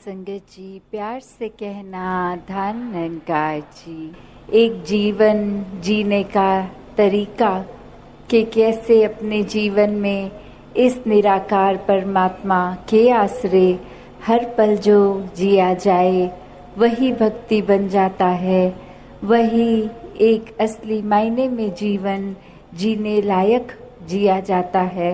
संगत जी, प्यार से कहना धन्यकार जी। एक जीवन जीने का तरीका कि कैसे अपने जीवन में इस निराकार परमात्मा के आश्रय हर पल जो जिया जाए वही भक्ति बन जाता है। वही एक असली मायने में जीवन जीने लायक जिया जाता है।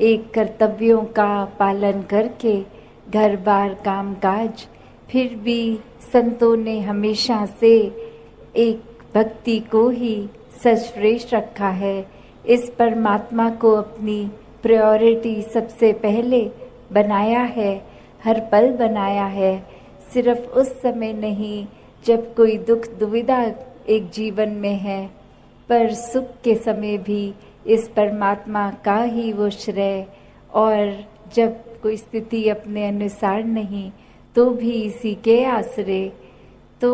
एक कर्तव्यों का पालन करके घर बार काम काज, फिर भी संतों ने हमेशा से एक भक्ति को ही सर्वश्रेष्ठ रखा है। इस परमात्मा को अपनी प्रायोरिटी सबसे पहले बनाया है, हर पल बनाया है। सिर्फ उस समय नहीं जब कोई दुख दुविधा एक जीवन में है, पर सुख के समय भी इस परमात्मा का ही वो श्रेय, और जब कोई स्थिति अपने अनुसार नहीं तो भी इसी के आश्रय। तो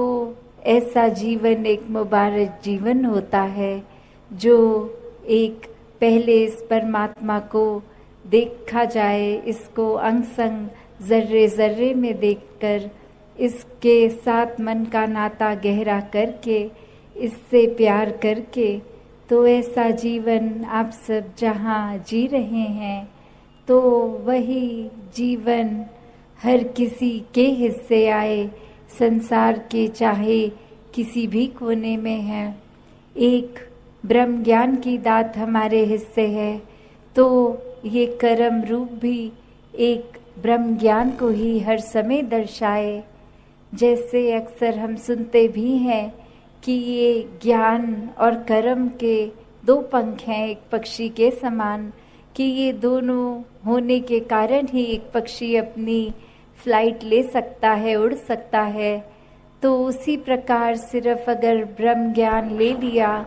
ऐसा जीवन एक मुबारक जीवन होता है जो एक पहले इस परमात्मा को देखा जाए, इसको अंग संग जर्रे जर्रे में देखकर, इसके साथ मन का नाता गहरा करके, इससे प्यार करके, तो ऐसा जीवन आप सब जहाँ जी रहे हैं तो वही जीवन हर किसी के हिस्से आए, संसार के चाहे किसी भी कोने में है। एक ब्रह्म ज्ञान की दात हमारे हिस्से है, तो ये कर्म रूप भी एक ब्रह्म ज्ञान को ही हर समय दर्शाए। जैसे अक्सर हम सुनते भी हैं कि ये ज्ञान और कर्म के दो पंख हैं एक पक्षी के समान, कि ये दोनों होने के कारण ही एक पक्षी अपनी फ्लाइट ले सकता है, उड़ सकता है। तो उसी प्रकार सिर्फ अगर ब्रह्म ज्ञान ले लिया,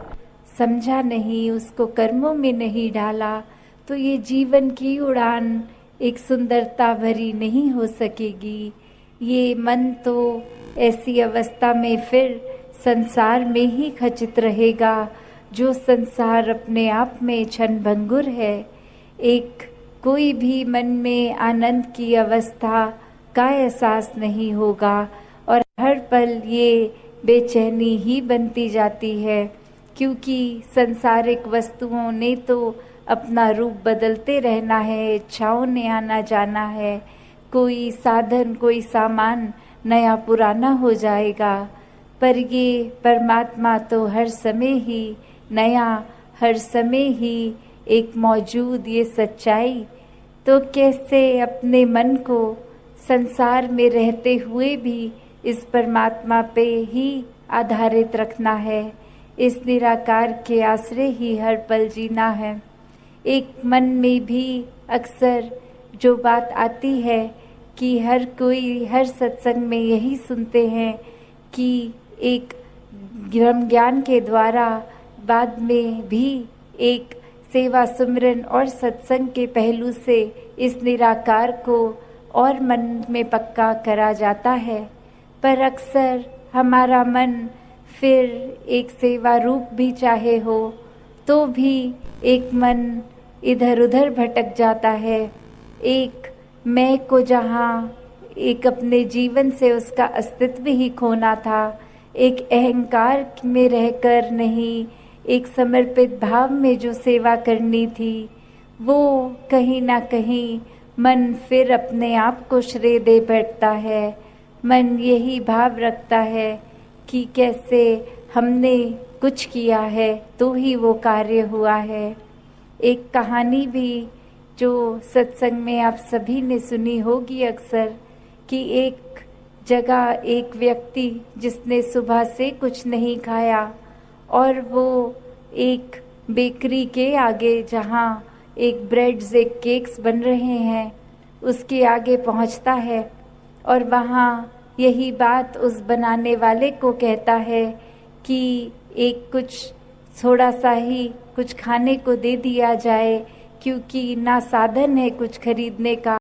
समझा नहीं, उसको कर्मों में नहीं डाला, तो ये जीवन की उड़ान एक सुंदरता भरी नहीं हो सकेगी। ये मन तो ऐसी अवस्था में फिर संसार में ही खचित रहेगा, जो संसार अपने आप में क्षणभंगुर है। एक कोई भी मन में आनंद की अवस्था का एहसास नहीं होगा, और हर पल ये बेचैनी ही बनती जाती है, क्योंकि संसारिक वस्तुओं ने तो अपना रूप बदलते रहना है, इच्छाओं ने आना जाना है। कोई साधन, कोई सामान नया पुराना हो जाएगा, पर ये परमात्मा तो हर समय ही नया, हर समय ही एक मौजूद, ये सच्चाई। तो कैसे अपने मन को संसार में रहते हुए भी इस परमात्मा पे ही आधारित रखना है, इस निराकार के आश्रय ही हर पल जीना है। एक मन में भी अक्सर जो बात आती है कि हर कोई हर सत्संग में यही सुनते हैं कि एक ब्रह्म ज्ञान के द्वारा बाद में भी एक सेवा सुमरन और सत्संग के पहलू से इस निराकार को और मन में पक्का करा जाता है। पर अक्सर हमारा मन फिर एक सेवा रूप भी चाहे हो तो भी एक मन इधर उधर भटक जाता है। एक मैं को जहाँ एक अपने जीवन से उसका अस्तित्व ही खोना था, एक अहंकार में रहकर नहीं, एक समर्पित भाव में जो सेवा करनी थी, वो कहीं ना कहीं मन फिर अपने आप को श्रेय दे बैठता है। मन यही भाव रखता है कि कैसे हमने कुछ किया है तो ही वो कार्य हुआ है। एक कहानी भी जो सत्संग में आप सभी ने सुनी होगी अक्सर, कि एक जगह एक व्यक्ति जिसने सुबह से कुछ नहीं खाया, और वो एक बेकरी के आगे जहाँ एक ब्रेड्स, एक केक्स बन रहे हैं, उसके आगे पहुँचता है, और वहाँ यही बात उस बनाने वाले को कहता है कि एक कुछ थोड़ा सा ही कुछ खाने को दे दिया जाए, क्योंकि ना साधन है कुछ खरीदने का,